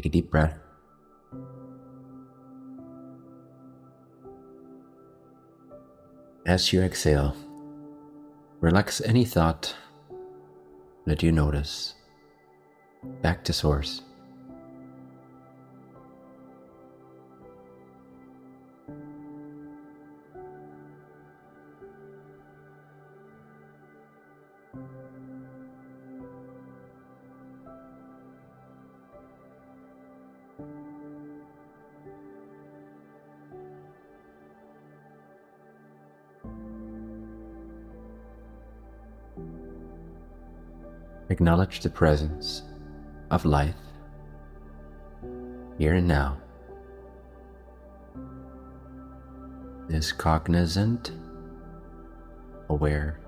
Take a deep breath. As you exhale, relax any thought that you notice back to source. Acknowledge the presence of life here and now. This cognizant, aware,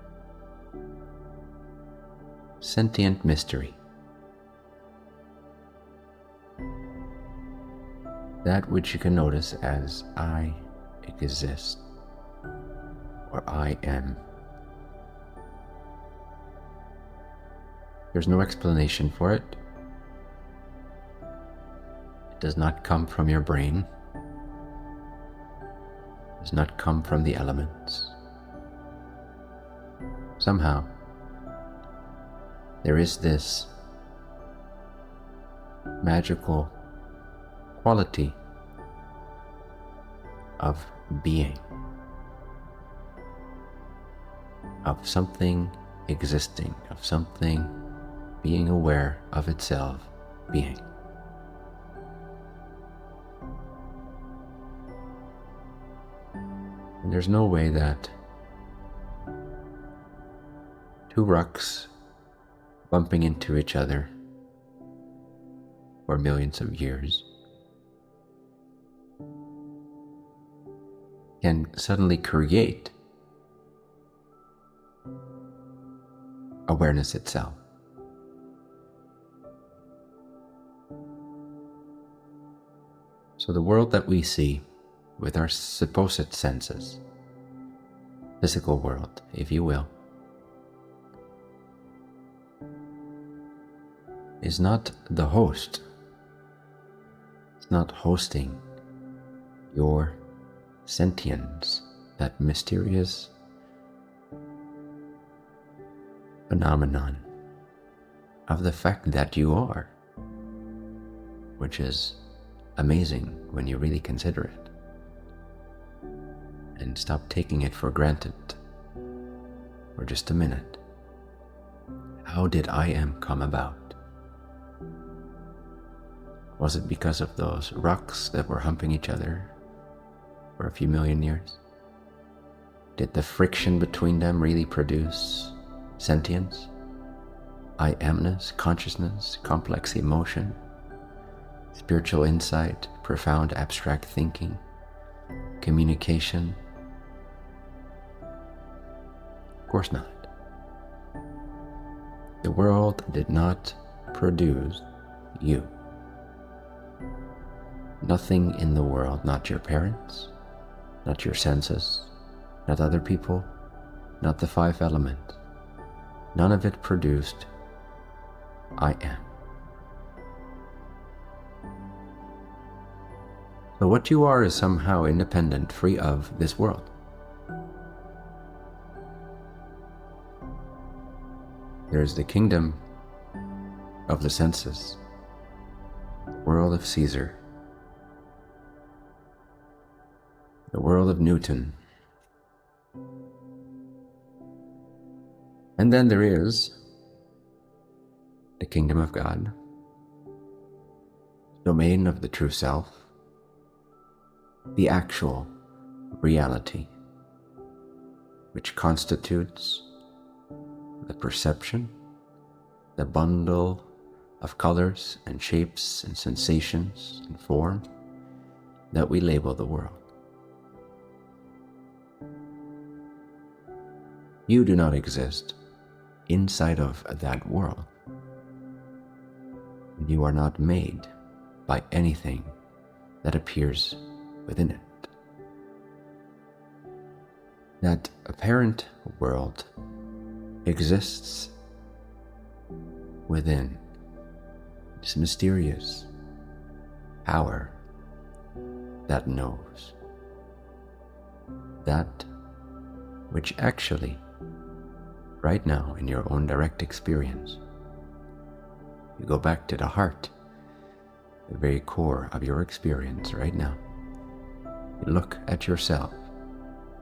sentient mystery. That which you can notice as I exist or I am. There's no explanation for it. It does not come from your brain. It does not come from the elements. Somehow, there is this magical quality of being, of something existing, of something being aware of itself being. And there's no way that two rocks bumping into each other for millions of years can suddenly create awareness itself. So the world that we see with our supposed senses, physical world, if you will, is not the host. It's not hosting your sentience, that mysterious phenomenon of the fact that you are, which is amazing when you really consider it and stop taking it for granted for just a minute. How did I am come about? Was it because of those rocks that were humping each other for a few million years? Did the friction between them really produce sentience, I amness, consciousness, complex emotion, spiritual insight, profound abstract thinking, communication? Of course not. The world did not produce you. Nothing in the world, not your parents, not your senses, not other people, not the five elements, none of it produced I am. So what you are is somehow independent, free of this world. There is the kingdom of the senses, the world of Caesar, the world of Newton, and then there is the kingdom of God, domain of the true self, the actual reality, which constitutes the perception, the bundle of colors and shapes and sensations and form that we label the world. You do not exist inside of that world. You are not made by anything that appears within it. That apparent world exists within this mysterious power that knows. That which actually, right now in your own direct experience, you go back to the heart, the very core of your experience right now. You look at yourself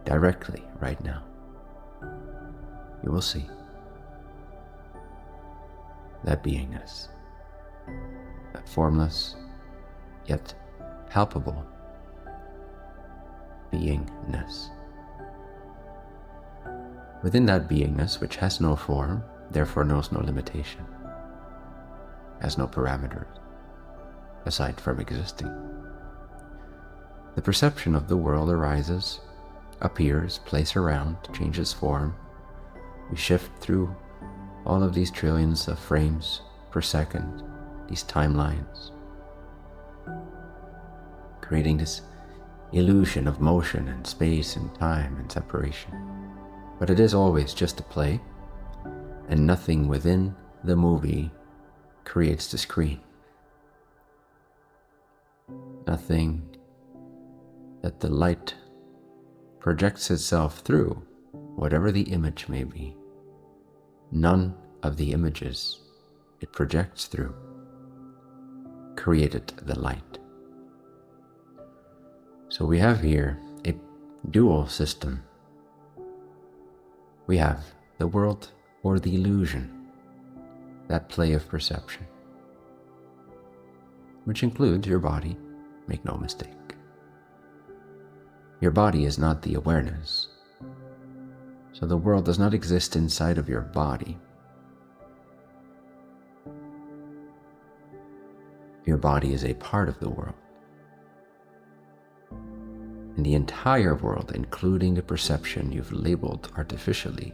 directly right now. You will see that beingness, that formless yet palpable beingness. Within that beingness, which has no form, therefore knows no limitation, has no parameters aside from existing, the perception of the world arises, appears, plays around, changes form. We shift through all of these trillions of frames per second, these timelines, creating this illusion of motion and space and time and separation. But it is always just a play, and nothing within the movie creates the screen. Nothing that the light projects itself through, whatever the image may be. None of the images it projects through created the light. So we have here a dual system. We have the world or the illusion, that play of perception, which includes your body, make no mistake. Your body is not the awareness, so the world does not exist inside of your body. Your body is a part of the world. And the entire world, including the perception you've labeled artificially.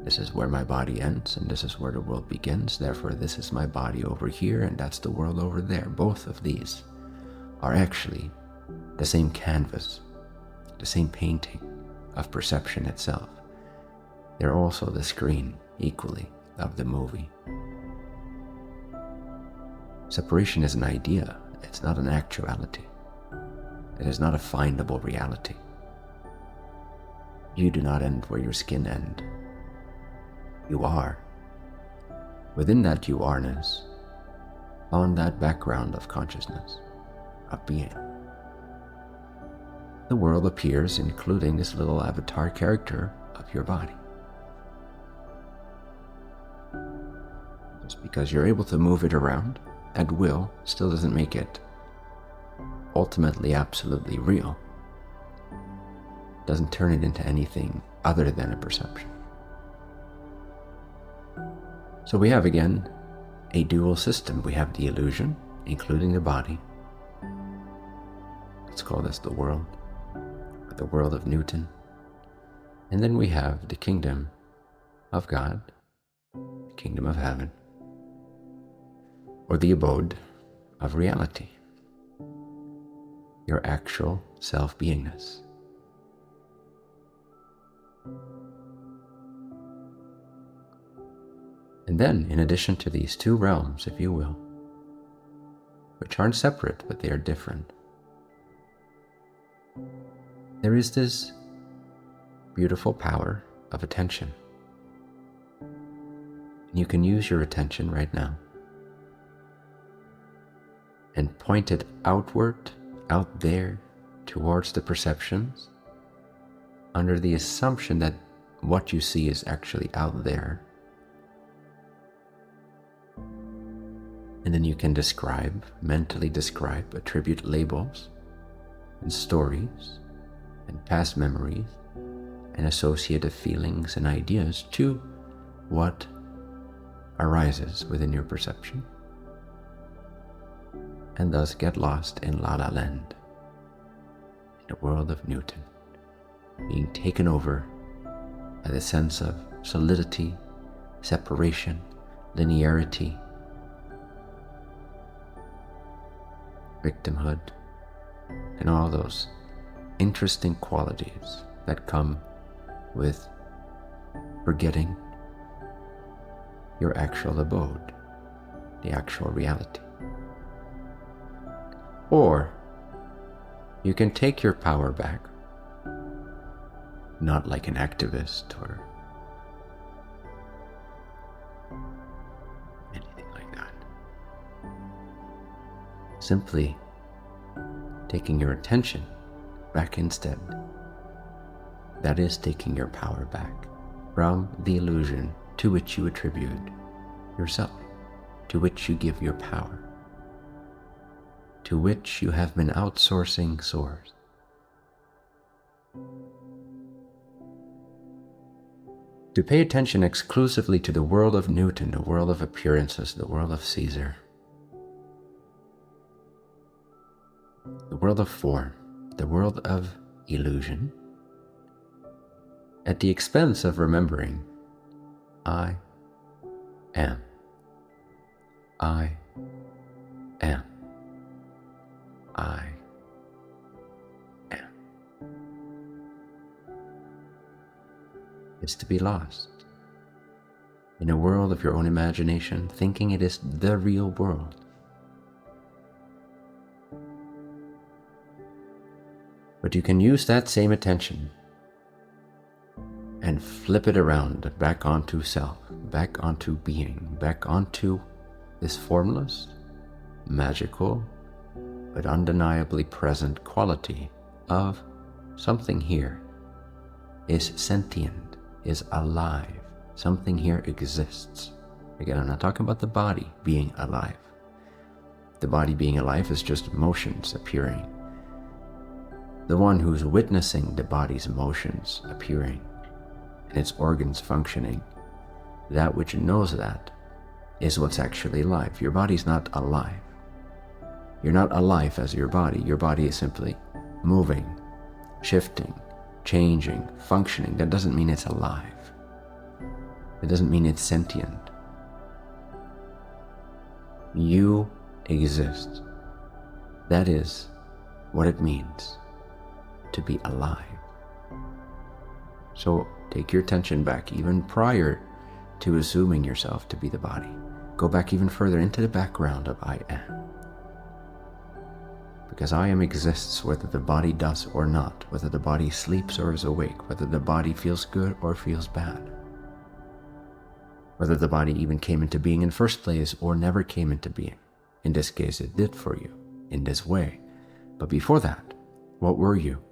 This is where my body ends, and this is where the world begins. Therefore, this is my body over here, and that's the world over there. Both of these are actually the same canvas, the same painting of perception itself. They're also the screen, equally, of the movie. Separation is an idea. It's not an actuality. It is not a findable reality. You do not end where your skin ends. You are. Within that you are-ness, on that background of consciousness, of being, the world appears, including this little avatar character of your body. Just because you're able to move it around at will still doesn't make it ultimately absolutely real. Doesn't turn it into anything other than a perception. So we have again a dual system. We have the illusion, including the body. Let's call this the world, or the world of Newton. And then we have the kingdom of God, the kingdom of heaven, or the abode of reality. Your actual self-beingness. And then, in addition to these two realms, if you will, which aren't separate, but they are different, there is this beautiful power of attention. You can use your attention right now and point it outward, out there, towards the perceptions, under the assumption that what you see is actually out there. And then you can describe, mentally describe, attribute labels and stories and past memories and associative feelings and ideas to what arises within your perception, and thus get lost in La La Land, in the world of Newton, being taken over by the sense of solidity, separation, linearity, victimhood, and all those interesting qualities that come with forgetting your actual abode, the actual reality. Or you can take your power back, not like an activist or anything like that. Simply taking your attention back instead. That is taking your power back from the illusion to which you attribute yourself, to which you give your power, to which you have been outsourcing source. To pay attention exclusively to the world of Newton, the world of appearances, the world of Caesar, the world of form, the world of illusion, at the expense of remembering, I am. I am. I am. Is to be lost in a world of your own imagination, thinking it is the real world. But you can use that same attention and flip it around back onto self, back onto being, back onto this formless, magical, but undeniably present quality of something here is sentient, is alive. Something here exists. Again, I'm not talking about the body being alive. The body being alive is just motions appearing. The one who's witnessing the body's motions appearing and its organs functioning, that which knows that is what's actually alive. Your body's not alive. You're not alive as your body. Your body is simply moving, shifting, changing, functioning. That doesn't mean it's alive. It doesn't mean it's sentient. You exist. That is what it means to be alive. So take your attention back even prior to assuming yourself to be the body. Go back even further into the background of I am. Because I am exists whether the body does or not, whether the body sleeps or is awake, whether the body feels good or feels bad, whether the body even came into being in the first place or never came into being. In this case, it did for you in this way. But before that, what were you?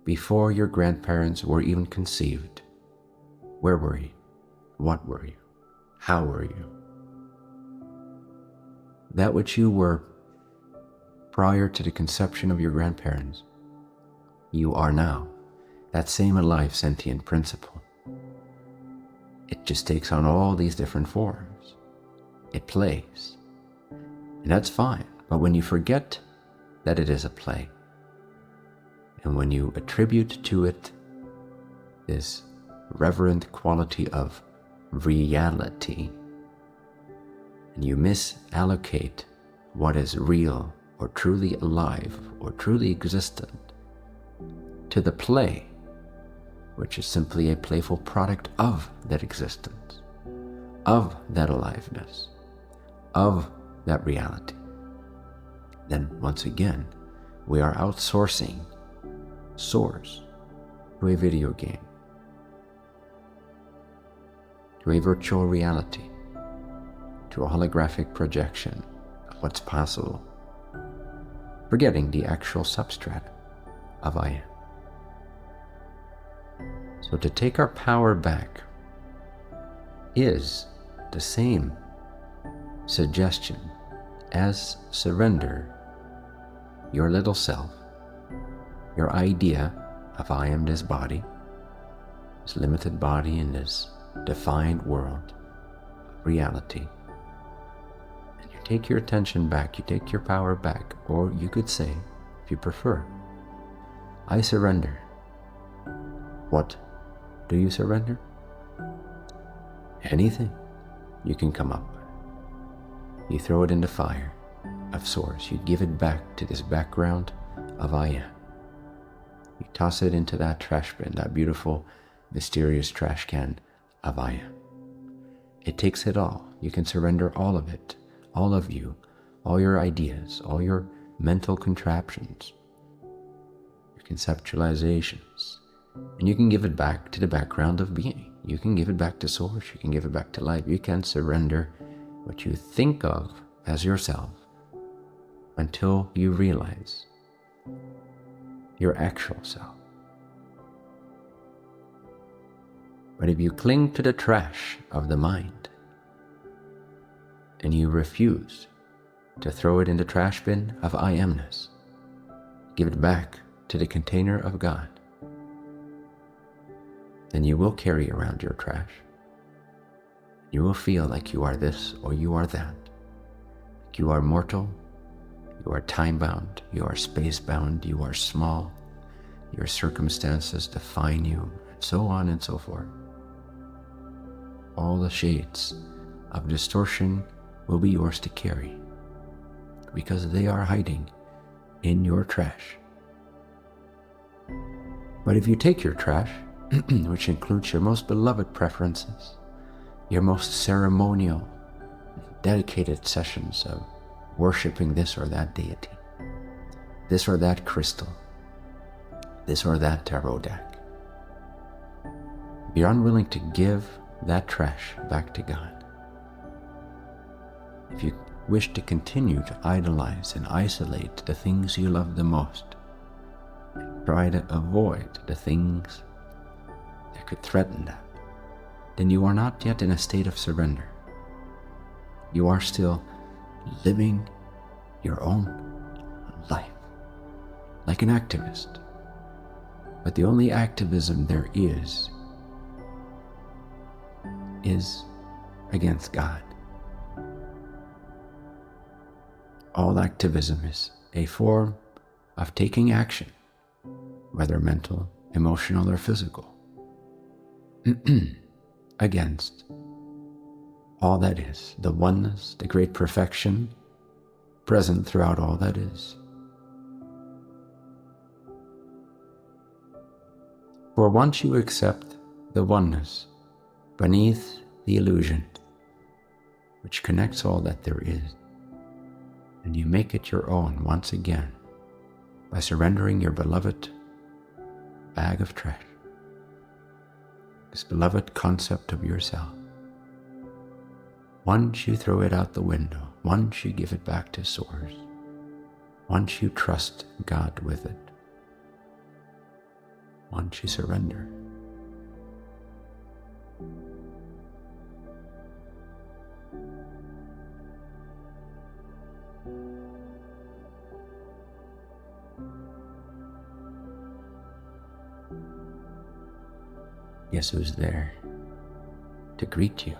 Before your grandparents were even conceived, where were you? What were you? How were you? That which you were prior to the conception of your grandparents, you are now. That same alive sentient principle. It just takes on all these different forms. It plays. And that's fine. But when you forget that it is a play, and when you attribute to it this reverent quality of reality, and you misallocate what is real or truly alive or truly existent to the play, which is simply a playful product of that existence, of that aliveness, of that reality, then once again, we are outsourcing source to a video game, to a virtual reality, to a holographic projection of what's possible, forgetting the actual substrate of I am. So to take our power back is the same suggestion as surrender your little self, your idea of I am this body, this limited body in this defined world of reality. And you take your attention back, you take your power back, or you could say, if you prefer, I surrender. What do you surrender? Anything you can come up with. You throw it in the fire of source. You give it back to this background of I am. You toss it into that trash bin, that beautiful, mysterious trash can of I am. It takes it all. You can surrender all of it, all of you, all your ideas, all your mental contraptions, your conceptualizations, and you can give it back to the background of being. You can give it back to source. You can give it back to life. You can surrender what you think of as yourself until you realize your actual self. But if you cling to the trash of the mind and you refuse to throw it in the trash bin of I amness, give it back to the container of God, then you will carry around your trash. You will feel like you are this or you are that. Like you are mortal, you are time-bound, you are space-bound, you are small, your circumstances define you, and so on and so forth. All the shades of distortion will be yours to carry because they are hiding in your trash. But if you take your trash, which includes your most beloved preferences, your most ceremonial, dedicated sessions of worshiping this or that deity, this or that crystal, this or that tarot deck, if you're unwilling to give that trash back to God, if you wish to continue to idolize and isolate the things you love the most, try to avoid the things that could threaten that, then you are not yet in a state of surrender. You are still living your own life like an activist. But the only activism there is against God. All activism is a form of taking action, whether mental, emotional, or physical, against all that is, the oneness, the great perfection present throughout all that is. For once you accept the oneness beneath the illusion which connects all that there is, and you make it your own once again by surrendering your beloved bag of trash, this beloved concept of yourself. Once you throw it out the window, once you give it back to source, once you trust God with it, once you surrender, guess who's there to greet you?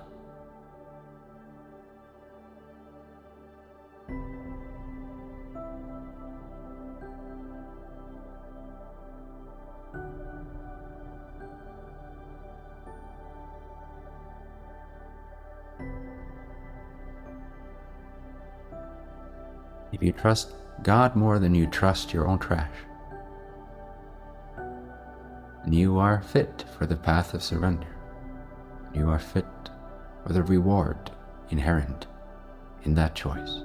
If you trust God more than you trust your own trash, then you are fit for the path of surrender. You are fit for the reward inherent in that choice.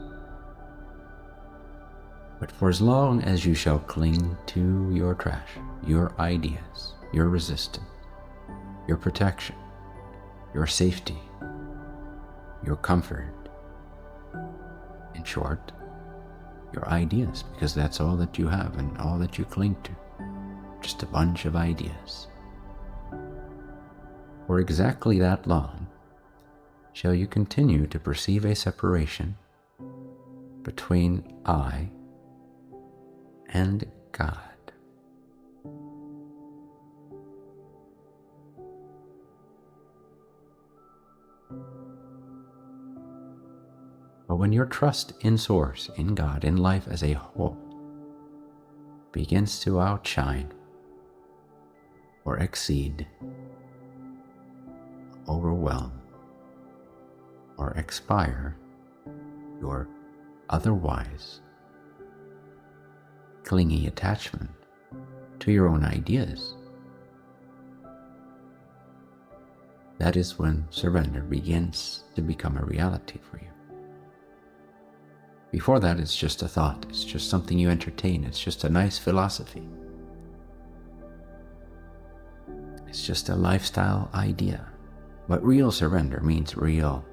But for as long as you shall cling to your trash, your ideas, your resistance, your protection, your safety, your comfort, in short, your ideas, because that's all that you have and all that you cling to, just a bunch of ideas. For exactly that long shall you continue to perceive a separation between I and God. But when your trust in Source, in God, in life as a whole, begins to outshine or exceed, overwhelm, or expire your otherwise clingy attachment to your own ideas, that is when surrender begins to become a reality for you. Before that, it's just a thought. It's just something you entertain. It's just a nice philosophy. It's just a lifestyle idea. But real surrender means real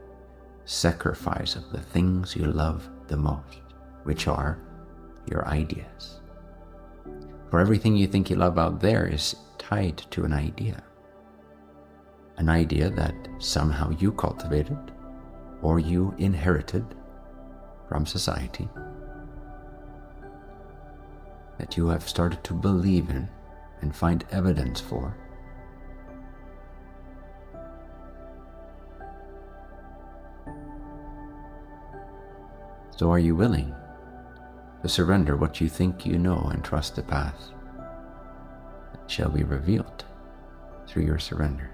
sacrifice of the things you love the most, which are your ideas. For everything you think you love out there is tied to an idea that somehow you cultivated or you inherited from society, that you have started to believe in and find evidence for. So are you willing to surrender what you think you know and trust the path that shall be revealed through your surrender?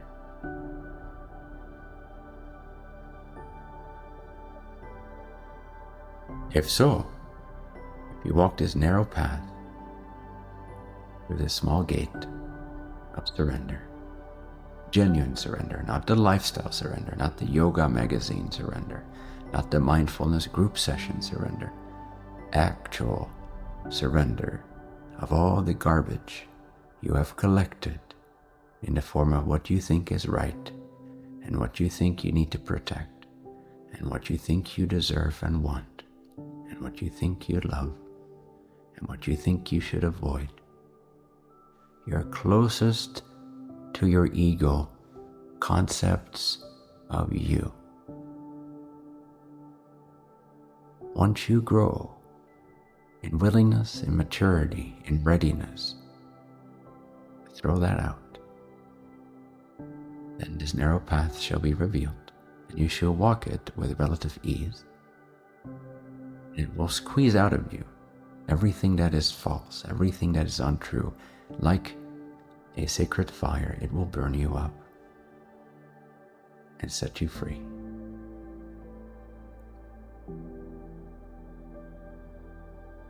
If so, if you walk this narrow path through this small gate of surrender, genuine surrender, not the lifestyle surrender, not the yoga magazine surrender, not the mindfulness group session surrender, actual surrender of all the garbage you have collected in the form of what you think is right and what you think you need to protect and what you think you deserve and want and what you think you love and what you think you should avoid. You're closest to your ego concepts of you. Once you grow in willingness, in maturity, in readiness, throw that out. Then this narrow path shall be revealed, and you shall walk it with relative ease. It will squeeze out of you everything that is false, everything that is untrue. Like a sacred fire, it will burn you up and set you free.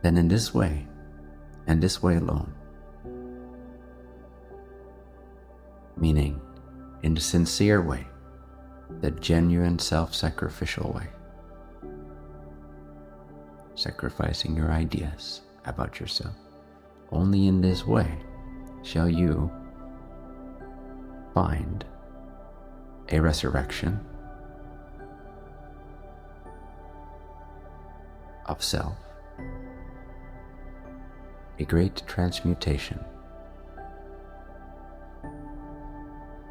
Then in this way, and this way alone, meaning in the sincere way, the genuine self-sacrificial way, sacrificing your ideas about yourself, only in this way shall you find a resurrection of self, a great transmutation,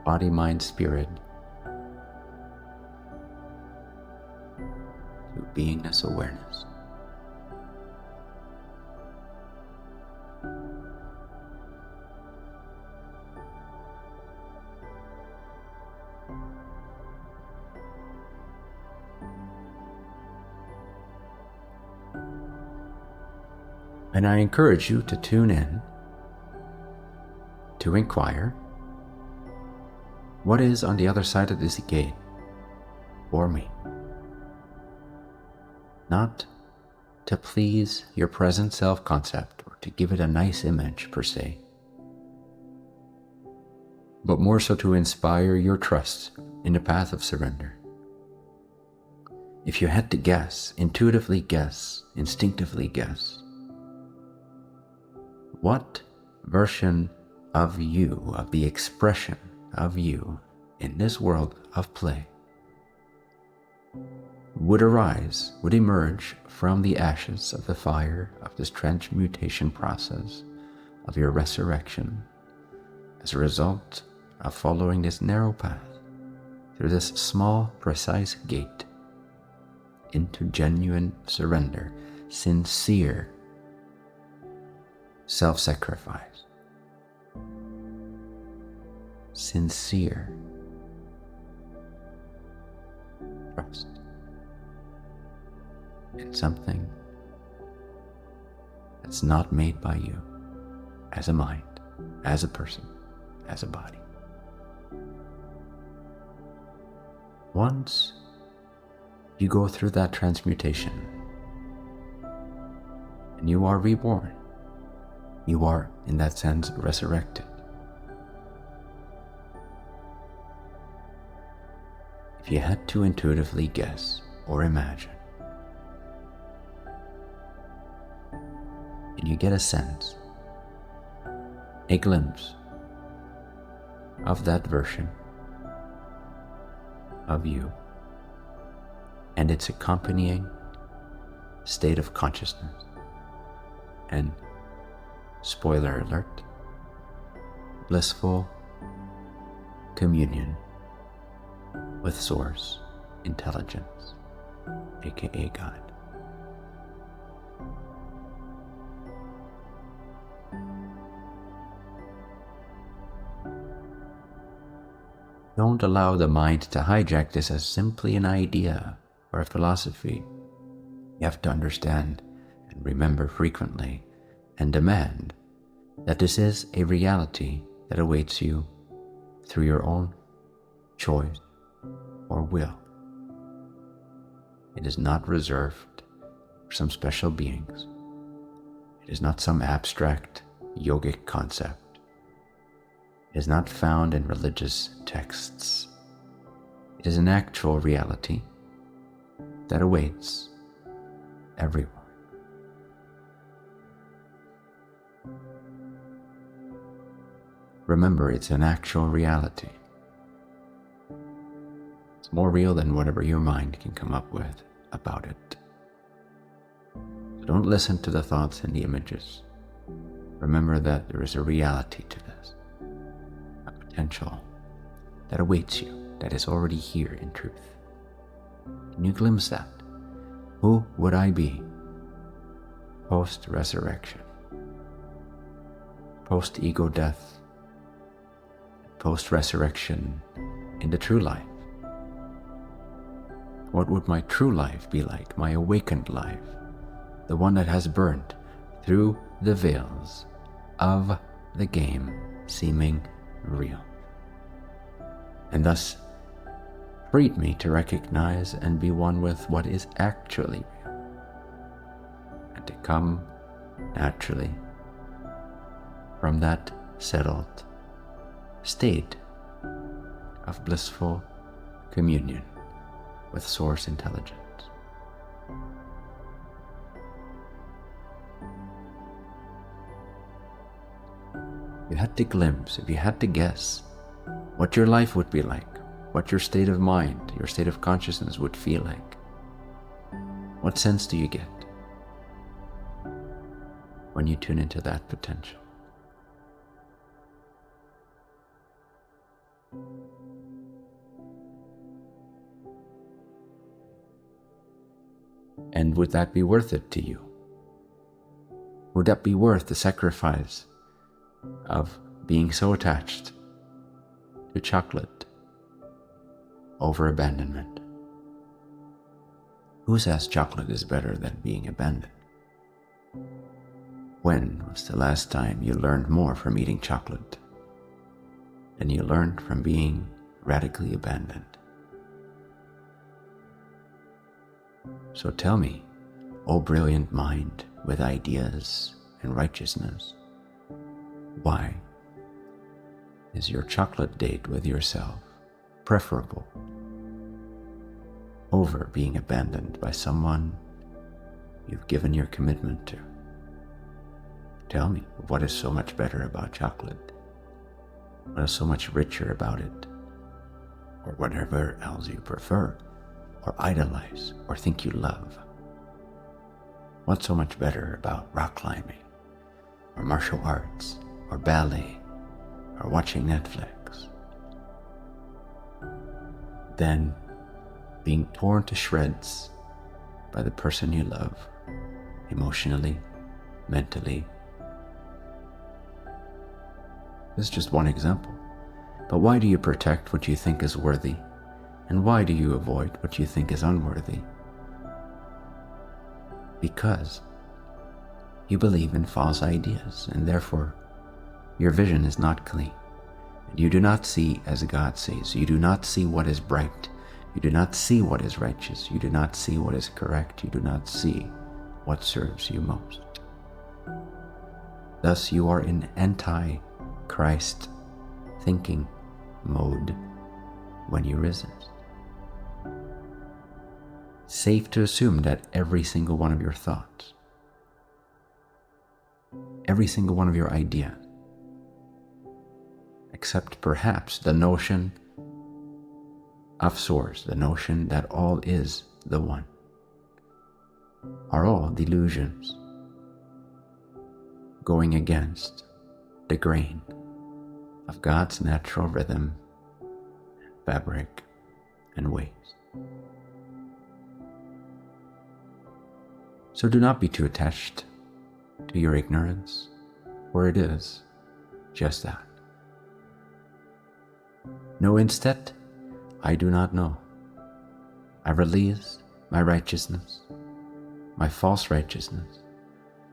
body, mind, spirit, to beingness awareness. And I encourage you to tune in, to inquire, what is on the other side of this gate for me? Not to please your present self-concept or to give it a nice image per se, but more so to inspire your trust in the path of surrender. If you had to guess, intuitively guess, instinctively guess, what version of you, of the expression of you in this world of play, would arise, would emerge from the ashes of the fire of this transmutation process of your resurrection as a result of following this narrow path through this small, precise gate into genuine surrender, sincere self-sacrifice, sincere trust in something that's not made by you as a mind, as a person, as a body. Once you go through that transmutation and you are reborn, you are, in that sense, resurrected. If you had to intuitively guess or imagine, and you get a sense, a glimpse of that version of you and its accompanying state of consciousness. And spoiler alert, blissful communion with Source Intelligence, aka God. Don't allow the mind to hijack this as simply an idea or a philosophy. You have to understand and remember frequently and demand that this is a reality that awaits you through your own choice or will. It is not reserved for some special beings. It is not some abstract yogic concept. It is not found in religious texts. It is an actual reality that awaits everyone. Remember, it's an actual reality. It's more real than whatever your mind can come up with about it. So don't listen to the thoughts and the images. Remember that there is a reality to this, a potential that awaits you, that is already here in truth. Can you glimpse that? Who would I be post-resurrection, post-ego death, post-resurrection in the true life? What would my true life be like, my awakened life, the one that has burnt through the veils of the game seeming real, and thus freed me to recognize and be one with what is actually real, and to come naturally from that settled state of blissful communion with Source Intelligence. If you had to glimpse, if you had to guess what your life would be like, what your state of mind, your state of consciousness would feel like, what sense do you get when you tune into that potential? And would that be worth it to you? Would that be worth the sacrifice of being so attached to chocolate over abandonment? Who says chocolate is better than being abandoned? When was the last time you learned more from eating chocolate than you learned from being radically abandoned? So tell me, O brilliant mind with ideas and righteousness, why is your chocolate date with yourself preferable over being abandoned by someone you've given your commitment to? Tell me, what is so much better about chocolate? What is so much richer about it? Or whatever else you prefer, or idolize, or think you love? What's so much better about rock climbing, or martial arts, or ballet, or watching Netflix, than being torn to shreds by the person you love, emotionally, mentally? This is just one example. But why do you protect what you think is worthy? And why do you avoid what you think is unworthy? Because you believe in false ideas, and therefore your vision is not clean. You do not see as God sees. You do not see what is bright. You do not see what is righteous. You do not see what is correct. You do not see what serves you most. Thus you are in anti-Christ thinking mode when you resist. Safe to assume that every single one of your thoughts every single one of your ideas, except perhaps the notion of source, the notion that all is the one, are all delusions going against the grain of God's natural rhythm, fabric, and ways. So do not be too attached to your ignorance, for it is just that. Know instead, I do not know. I release my righteousness, my false righteousness,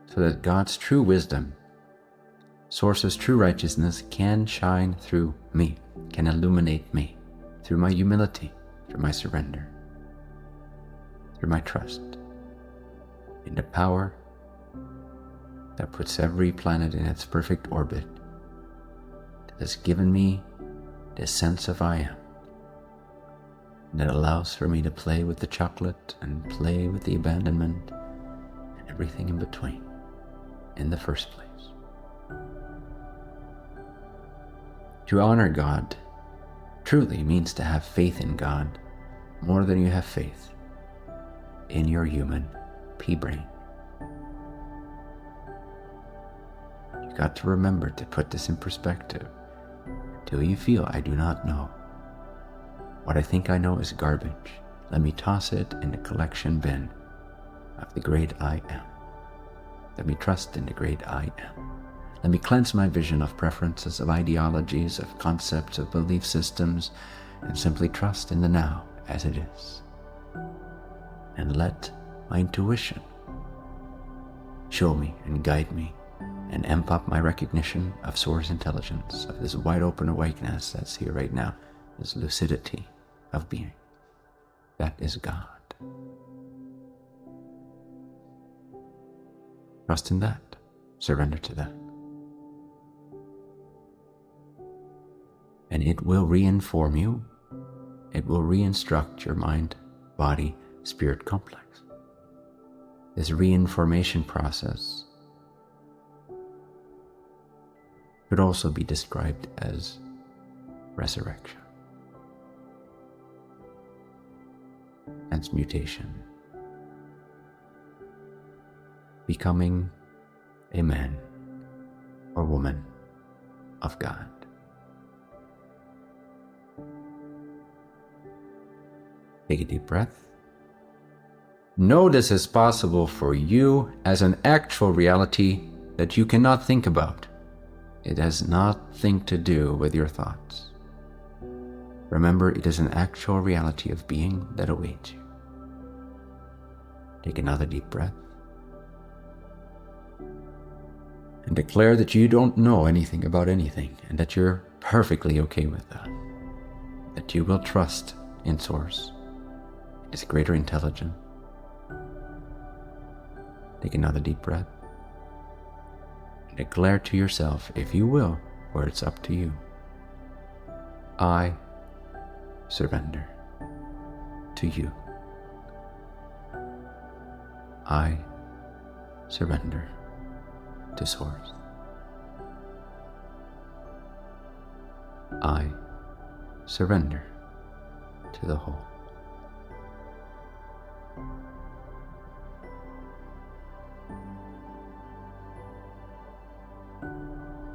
so that God's true wisdom, Source's true righteousness, can shine through me, can illuminate me, through my humility, through my surrender, through my trust in the power that puts every planet in its perfect orbit, that has given me this sense of I am, that allows for me to play with the chocolate and play with the abandonment and everything in between in the first place. To honor God truly means to have faith in God more than you have faith in your human pea-brain. You've got to remember to put this in perspective until you feel I do not know. What I think I know is garbage. Let me toss it in the collection bin of the great I am. Let me trust in the great I am. Let me cleanse my vision of preferences, of ideologies, of concepts, of belief systems, and simply trust in the now as it is. And let my intuition show me and guide me and amp up my recognition of source intelligence, of this wide open awakeness that's here right now, this lucidity of being. That is God. Trust in that. Surrender to that. And it will reinform you. It will reinstruct your mind, body, spirit complex. This reinformation process could also be described as resurrection, transmutation, becoming a man or woman of God. Take a deep breath. Know this is possible for you as an actual reality that you cannot think about. It has nothing to do with your thoughts. Remember, it is an actual reality of being that awaits you. Take another deep breath. And declare that you don't know anything about anything and that you're perfectly okay with that. That you will trust in Source. It is greater intelligence. Take another deep breath. And declare to yourself, if you will, or it's up to you, I surrender to you. I surrender to Source. I surrender to the whole.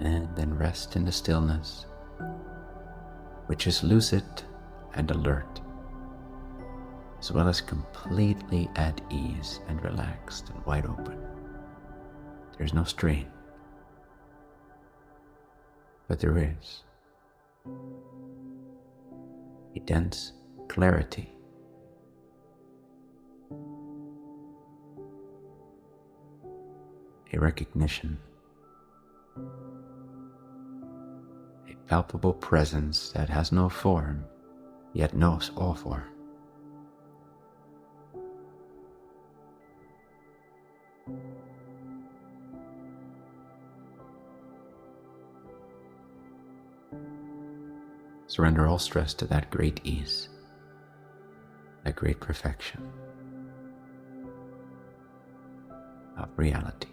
And then rest in the stillness, which is lucid and alert, as well as completely at ease and relaxed and wide open. There's no strain, but there is a dense clarity, a recognition, a palpable presence that has no form, yet knows all form. Surrender all stress to that great ease, that great perfection of reality.